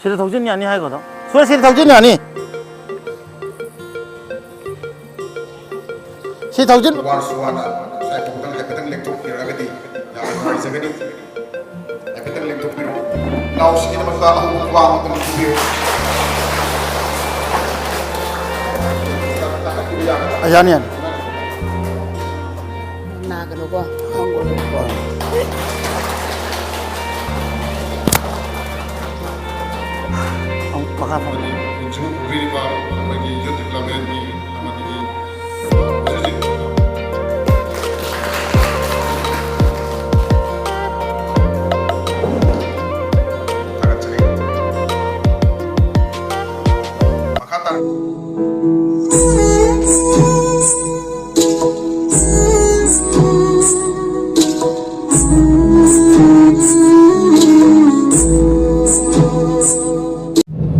시대 덕진이 아니 하거든. 수아 시대 덕진이 아니. 시대 덕진. warsuana saya putang hepatang lektok piragadi ya ay sagadi hepatang lektok piro now sige naman ka ang kuwang ng piro Ayan yan. Nagano ko ang gulo ko. Ang pakapang. jimu puri pa bagi youtube lamen ni amati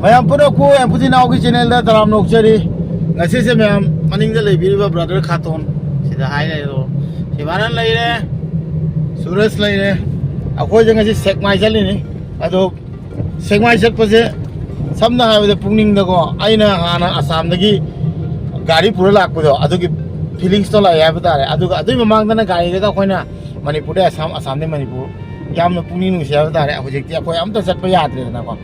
Mayam pura ko yang puti na okay channel da taram nok chari ngasi se mayam maning da lebi ba brother khaton sida hai lai ro sibaran lai re suraj lai re akoi jang ngasi sekmai chali ni ado sekmai chat pase samna ha ba pungning da ko aina hana asam da gi gari pura lak ko ado gi feelings to lai ya ba tare ado ado mamang da na gari da koina manipur da asam de manipur yamna pungning nu sia ba tare hojik ti akoi am ta chat pa yad re na ko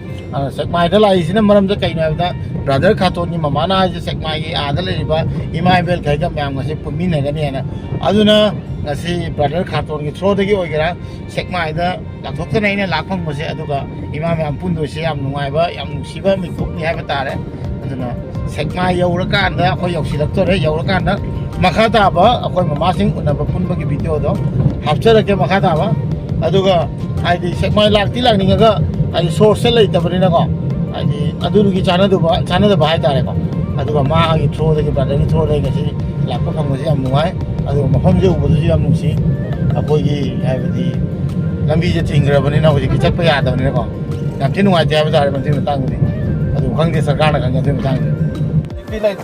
sekmai da lai sina maram da kai na da brother khaton ni mama na je sekmai gi a da le ba imai bel kai ka myam ngasi pumi na ga ni na aduna ngasi brother khaton gi throw da gi oigera sekmai da lathok ta nei na lakhong mo se aduga imam yam pun do se yam nungai ba yam nusi ba mi kop ni ha ba tare aduna sekmai yaura kan da akoi yoksi lak to re yaura kan da makha ta ba akoi mama sing una ba pun ba gi video do hapchara ke makha ta ba aduga ai di sekmai lak ti lak ni ga ai source lai ta bari na ko ai di adu gi chana da ba hai tare ko aduga ma gi throw da gi brother gi throw da gi si lak ko phang mo se yam nungai aduga mafam je ubu ju yam nusi akoi gi ai di lambi je thingra bani na hoji ki chat pa ya da ni ko yam tin nungai te ba tare man tin tang ni adu khang de sarkar na kan tin tang ni feel like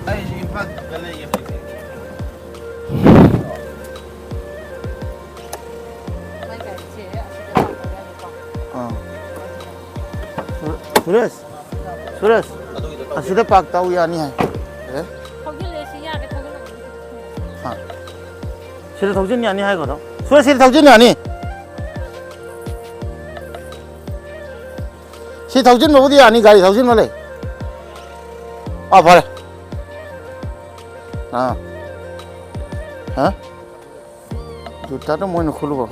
I in fact gale ye Suras, sudah pak tahu ya nih, sudah tahu jenis ni hai kau tahu, sudah tahu jenis ni, sudah tahu jenis mana dia ni gari tahu jenis mana? Apa? Hah? Juta tu mau nak khulu.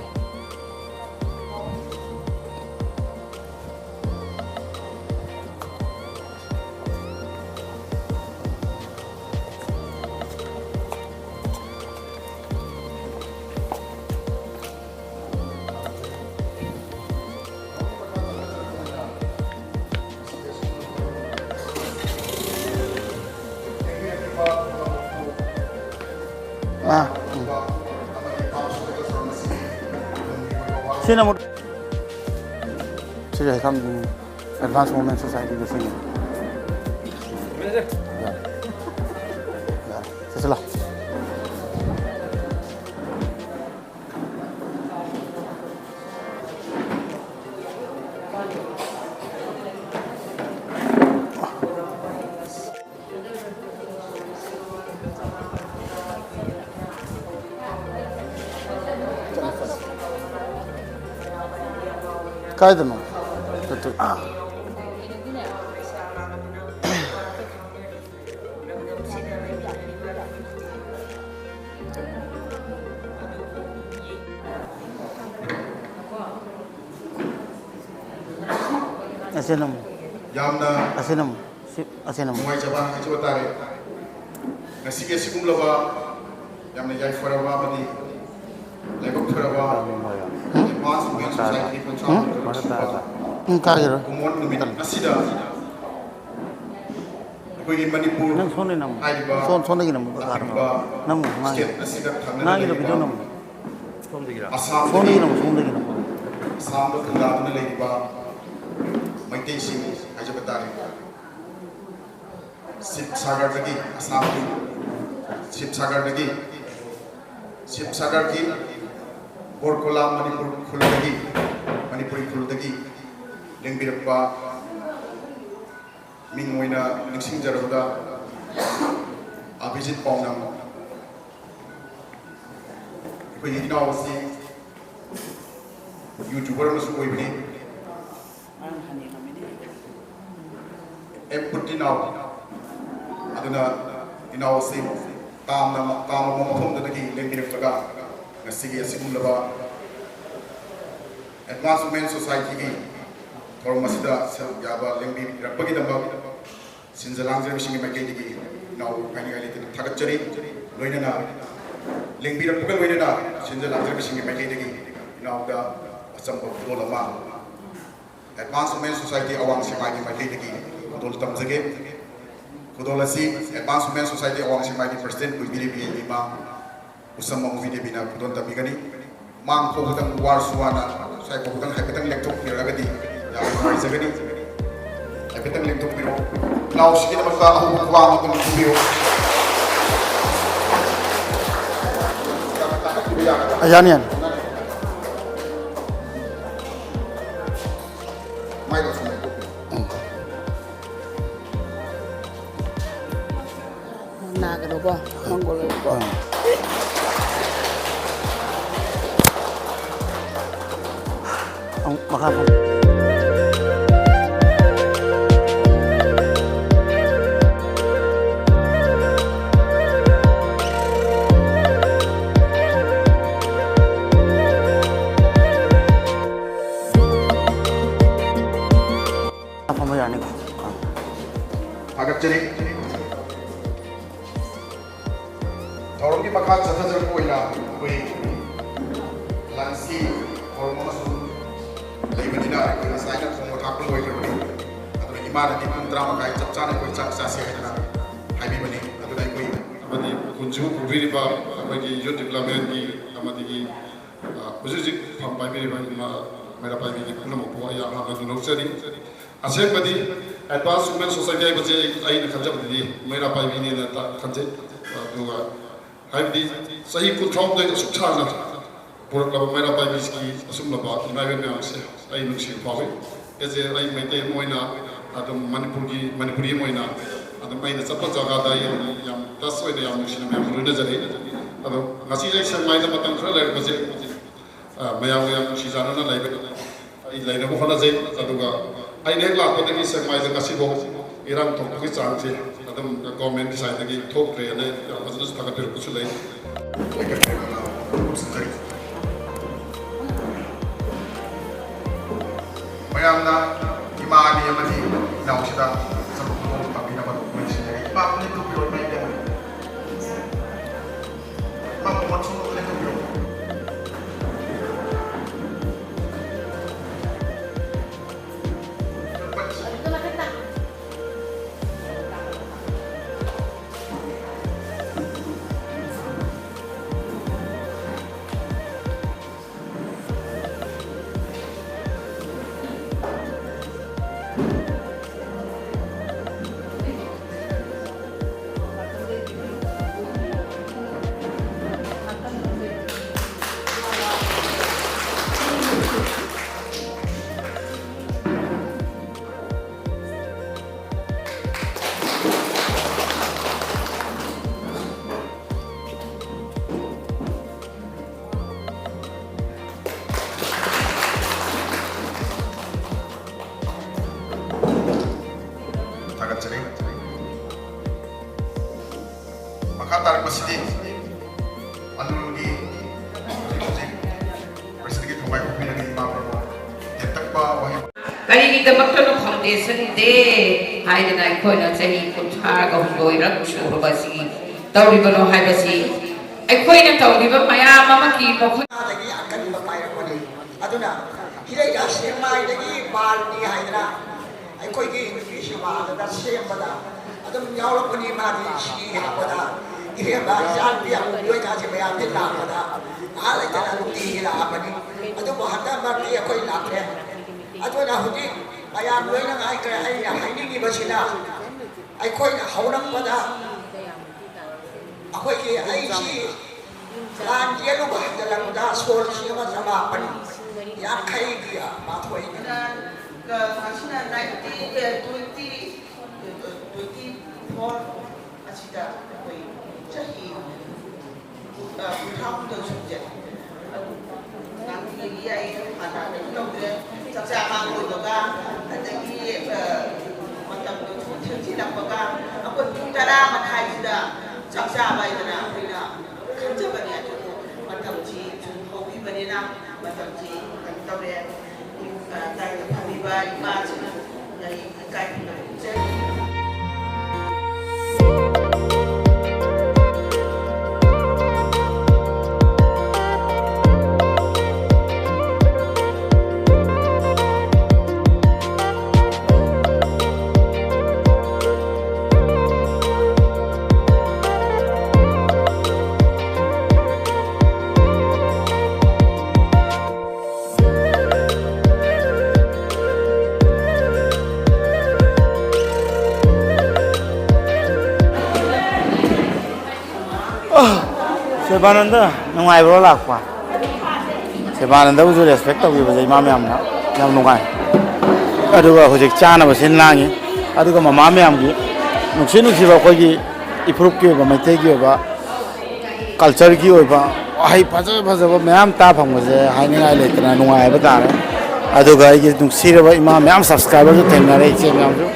Sini mau, saya kan advance moment society di sini. Ya, setelah. Kaya dulu, betul. Asenam. yamna Asenam. mai jaba ha jaba tare ngasi ke sikum laba yamna yai fara ba bani lebok fara ba mas ngi society kon sa Kaya. kumon numit asida ko gi manipur Nang sonne nam. aiba Sonne gi nam. Nam ngai. state asida thangna Ngai lo video nam. asam Sonne gi nam. Sonne gi nam. asam do khanda na leiba maitai sing ajaba tare sip sagar dagi asam sip sagar ki borkola manipur khul dagi manipuri khul dagi lengbirpa ꯃꯤꯡ ꯑꯣꯏꯅ ꯅꯤꯡꯁꯤꯡꯖꯔꯕꯗ ꯑꯕꯤꯖꯤꯠ ꯄꯥꯎꯅꯝ ꯑꯩꯈꯣꯏꯒꯤ ꯏꯅꯥꯎ ꯑꯁꯤ YouTuber ꯑꯃꯁꯨ ꯑꯣꯏꯕꯅꯤ ꯄꯨꯠꯇꯤꯅꯥꯎ ꯑꯗꯨꯅ ꯏꯅꯥꯎ ꯑꯁꯤ ꯇꯥꯝꯕ ꯃꯐꯝꯗꯨꯗꯒꯤ ꯂꯦꯡꯕꯤꯔꯛꯂꯒ ꯉꯁꯤꯒꯤ ꯑꯁꯤꯒꯨꯝꯂꯕ ꯑꯦꯗꯚꯥꯟꯁ ꯋꯨꯃꯦꯟ ꯁꯣꯁꯥꯏꯇꯤꯒꯤ ꯊꯧꯔꯝ ꯑꯁꯤꯗ ꯁꯔꯨꯛ ꯌꯥꯕ ꯂꯦꯡꯕꯤꯔꯛꯄꯒꯤꯗꯃꯛ ꯁꯤꯟꯖ ꯂꯥꯡꯖꯔꯤꯕꯁꯤꯡꯒꯤ ꯃꯥꯏꯀꯩꯗꯒꯤ ꯏꯅꯥꯎ ꯍꯥꯏꯅꯤꯡꯉꯥꯏ ꯂꯩꯇꯅ ꯊꯥꯒꯠꯆꯔꯤ ꯂꯣꯏꯅꯅ ꯂꯦꯡꯕꯤꯔꯛꯄꯒ ꯂꯣꯏꯅꯅ ꯁꯤꯟꯖ ꯂꯥꯡꯖꯔꯤꯕꯁꯤꯡꯒꯤ ꯃꯥꯏꯀꯩꯗꯒꯤ ꯏꯅꯥꯎꯗ ꯑꯆꯝꯕ ꯈꯨꯗꯣꯜ ꯑꯃ ꯑꯦꯗꯚꯥꯟꯁ ꯋꯨꯃꯦꯟ ꯁꯣꯁꯥꯏꯇꯤ ꯑꯋꯥꯡ ꯁꯦꯛꯃꯥꯏꯒꯤ ꯃꯥꯏꯀꯩꯗꯒꯤ ꯈꯨꯗꯣꯜ ꯇꯝꯖꯒꯦ ꯈꯨꯗꯣꯜ ꯑꯁꯤ ꯑꯦꯗꯚꯥꯟꯁ ꯋꯨꯃꯦꯟ ꯁꯣꯁꯥꯏꯇꯤ ꯑꯋꯥꯡ ꯁꯦꯛꯃꯥꯏꯒꯤ ꯄ꯭ꯔꯁꯤꯗꯦꯟꯠ ꯑꯣꯏꯕꯤꯔꯤꯕꯤ ꯏꯃꯥ ꯎꯁꯝꯃ ꯃꯨꯕꯤ ꯗꯦꯕꯤꯅ ꯈꯨꯗꯣꯜ ꯇꯝꯕꯤꯒꯅꯤ ꯃꯥꯡ ꯐꯥꯎꯕꯗꯪ ꯋꯥꯔꯁꯨ ꯋꯥꯅ ꯉꯁꯥꯏ ꯐꯥꯎꯕꯗꯪ ꯍꯥꯏꯐꯦꯠꯇꯪ ꯂꯦꯡꯊꯣꯛꯄꯤꯔꯒꯗꯤ ꯌꯥꯝꯅ ꯅꯨꯡꯉꯥꯏꯖꯒꯅꯤ ꯍꯥꯏꯐꯦꯠꯇꯪ ꯂꯦꯡꯊꯣꯛꯄꯤꯔꯣ ꯏꯅꯥꯎꯁꯤꯒꯤꯗꯃꯛꯇ ꯑꯍꯧꯕ ꯈꯨꯋꯥꯡ ꯑꯗꯨꯝ ꯄꯤꯕꯤꯌꯨ Yani yani. 나가는 거 한국으로 거. Makan. Apa mau yani? Agak jadi thorong di bakal saja koina koi lansi thorong masu leibadina koi saina thorong thakul koi koi adu imana di puntra makai chapchana koi chak sasi haina haibi bani adu dai koi amadi kunju kubiri ba amadi youth development di amadi kujuji phampai biri ba mera pai bi kuna mo po ya ha ga no chari asem badi advanced women society ai baje ai na khanja badi mera pai bi ni na ta khanje duga haibdi sahi kuthrom de sukthana purak mera pai bi ki asumlaba imai be am se ai nuksi pawe eje ai mete moina adum manipuri moina adum ai na chapa jaga da yam tas oi yam nuksi na me runa jare ado ngasi ai samai da matam khra lai baje mayam yam nuksi jana na lai be ai lai na ko hana je aduga ai nek la ko de samai da ngasi bo irang thok ki chang che adum government ki side ki thok re ne business ta ka per kuch lai mayamna imani amadi nausida sabu pabina ba mention ba ni to bio mai da ba mo chu le to bio Makatar Pasidi Anugi Presidi Pumai Kupina ni Mapro Yetakpa Wahi ꯀꯔꯤꯒꯤꯗꯃꯛꯇꯅꯣ foundation day ꯍꯥꯏꯗꯅ ꯑꯩꯈꯣꯏꯅ ꯆꯍꯤ 30ꯒ ꯍꯨꯝꯗꯣꯏꯔꯛ ꯁꯨꯔꯕꯁꯤ ꯇꯧꯔꯤꯕꯅꯣ ꯍꯥꯏꯕꯁꯤ ꯑꯩꯈꯣꯏꯅ ꯇꯧꯔꯤꯕ ꯃꯌꯥꯝ ꯑꯃꯒꯤ ꯗꯒꯤ ꯑꯀꯟꯕ ꯄꯥꯏꯔꯛꯄꯅꯤ ꯑꯗꯨꯅ ꯍꯤꯔꯩꯗ ꯁꯦꯛꯃꯥꯏꯗꯒꯤ ꯕꯥꯜꯅꯤ ꯍꯥꯏꯗꯅ ꯑꯩꯈꯣꯏꯒꯤ ꯅꯨꯄꯤ ꯁꯃꯥꯖꯗ ꯁꯦꯝꯕꯗ ꯑꯗꯨꯝ ꯌꯥꯎꯔꯛꯄꯅꯤ ꯃꯥꯗꯤ ꯁꯤ ꯍꯥꯞꯄꯗ 이래봐 짠비 아무리 가지 매한테 나가다 알았잖아 우리 나가니 아주 뭐 한단 말이야 거의 나게 아주 나 후디 아야 뭐이나 아이 그래 아이야 하이닝이 버시나 아이 거의 하우랑 거다 아거기 아이시 란지에로 가들랑다 소르시가 잡아버리 약하이기야 마토이나 그 당신은 1920 ꯑꯁꯤꯗ ꯑꯩꯈꯣꯏ ꯆꯍꯤ ꯀꯨꯟꯊ꯭ꯔꯥꯍꯨꯝꯗꯣꯏ ꯁꯨꯖꯩ ꯉꯥꯡꯕꯤꯒꯤ ꯑꯩ ꯍꯥꯟꯅ ꯇꯧꯗ꯭ꯔꯦ ꯆꯥꯛꯆꯥ ꯃꯥꯡꯂꯣꯏꯕꯒ ꯑꯗꯒꯤ ꯃꯇꯝꯗꯣ ꯊꯦꯡꯖꯤꯜꯂꯛꯄꯒ ꯑꯩꯈꯣꯏ ꯄꯨꯡ 10 ꯃꯈꯥꯏꯁꯤꯗ ꯆꯥꯛ ꯆꯥꯕ ꯍꯥꯏꯗꯅ ꯑꯩꯈꯣꯏꯅ ꯈꯟꯖꯕꯅꯦ ꯑꯗꯨꯕꯨ ꯃꯇꯝꯁꯤ ꯁꯨꯝ ꯍꯧꯈꯤꯕꯅꯤꯅ ꯃꯇꯝꯁꯤ ꯀꯩꯅꯣ ꯇꯧꯔꯦ ꯗꯥꯏꯗ ꯐꯝꯃꯤꯕ ꯏꯃꯥꯁꯤꯡ ꯑꯩ ꯏꯀꯥꯏ ꯈꯨꯝꯖꯔꯤ Sebananda nungaibro lakpa Sebananda buju respect tawibase ima myamna yam nungai aduga hojik chana basin langi aduga mama myamgi nuksin nuksiba khoigi improve ki ba maitei ki ba culture ki oiba ai phaja phaja ba myam ta phangbaje haini ai letna nungai ba tare aduga ai nuksira ba ima myam subscriber ju thengnare che myam ju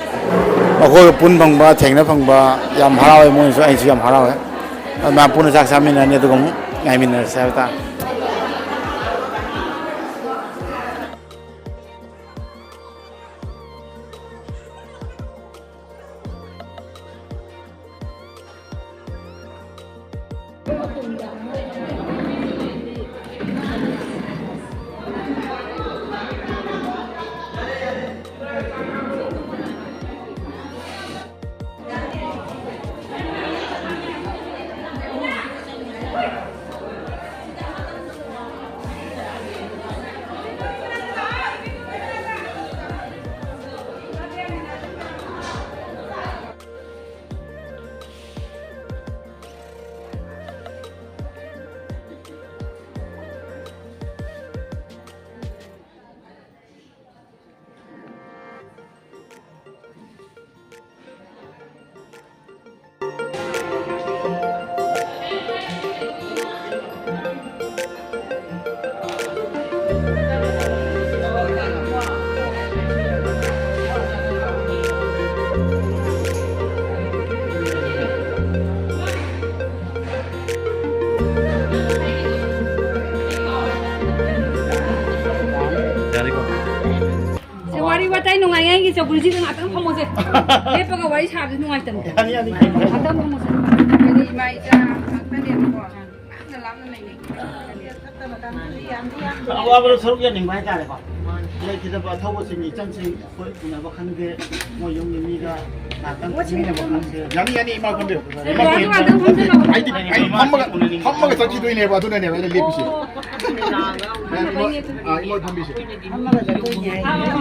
akoi pun phangba thengna phangba yam harawe moi su ai su yam harawe मैं पुनः साक्षात में नहीं तो कहूँ नहीं मिलने से होता tay nungai ngay ki chokul ji na tang phamose le pa ga wai sa ji nungai tam ani ani atam phamose ni mai ja na ne ko na lam na nei awa bro soruk ya ning bai ta le ko le ki da ba thaw bo sing ni chang sing ko na ba khan ge mo yong ni mi ga na tang ni ne ba khan ge yani yani ma kon de ai di ai hamma ga sachi doi ne ba du ne ne ba le bi shi ai mo tham bi shi hamma ga sachi doi ne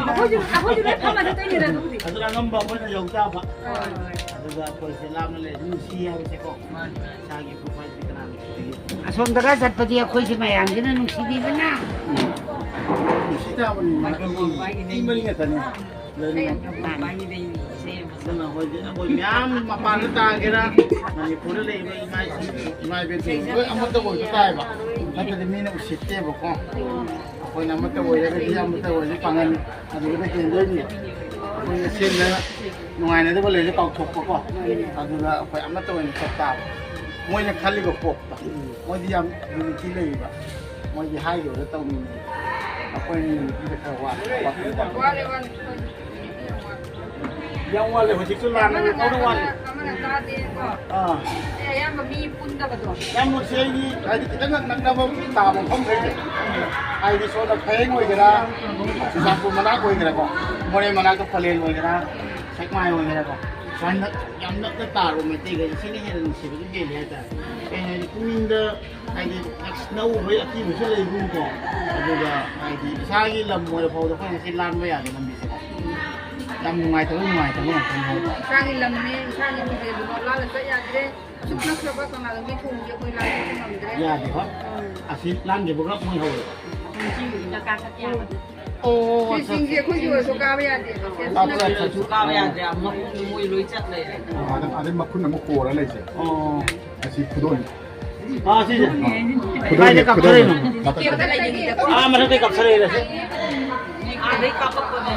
ako ju hamma da tai ne ra du adura ngam ba ko na yong ta ba aduga ko se lam le ni si ya be ko sa gi ku pa ti kana asomdaga satpati akhoi si mayam gina nuksidi bana sita ban ma ko ni mari ga tan sana ho ko myam ma pa na ta ge ra mani pur le ba imai be ti ko amat ko ta ba ta de mi na usitte ba ko ko na amat ko ya ga ya amat ko ji pangan adu ga ke le ni ko ya sen na nungai na de ba le ji kaw thok ko adu ga ko amat ko ni ta moi na khali ko pok ta moi di yam ni ti le ba moi ji hai yo da tau ni ko ni de ka wa yang wale ho tik sulan ni ko wan amana ta de ko ya ma mi pun da ba do yang mo sei ni ai ti tang nak na ba ta mo khom thai ai ni so da pheng oi gara sa pu mana ko gara ko mo ne mana ko phalen oi gara sak mai oi gara ko san yang nak ta ro me ti ga sini he ni si bi ge le ta ai ni ku min da ai ni next now ho ya ti mo se le bu ko adu ga ai di sa gi lam mo da pho da ko si lan ba ya ni lam bi se lam nungai ta kan ho sang lam me sang ni de bu la la ta ya de suk na so ba ka na mi thung ye koi la ni nam de ya di ho asin lan ge bu ra mo ho ji da ka ta ya โอ้ ꯁꯤꯁꯤꯡꯁꯦ ꯑꯩꯈꯣꯏꯒꯤ ꯑꯣꯏꯔꯁꯨ ꯀꯥꯕ ꯌꯥꯗꯦꯕ ꯁꯨ ꯀꯥꯕ ꯌꯥꯗ꯭ꯔꯦ ꯃꯈꯣꯡ ꯃꯣꯏ ꯂꯣꯏ ꯆꯠꯂꯦ ꯑꯗꯩ ꯃꯈꯨꯟ ꯑꯃꯨꯛ ꯀꯣꯔ ꯂꯩꯁꯦ ꯑꯣ ꯑꯁꯤ ꯈꯨꯗꯣꯟ 시제 ꯀꯥꯏꯗ ꯀꯥꯞꯊꯔꯤꯅꯣ ꯀꯦꯞꯇ ꯂꯩꯒꯅꯤꯗ 아 맞아 내 갑살이래 ꯑꯥꯗꯩ ꯀꯥꯞꯄꯛꯄꯅꯦ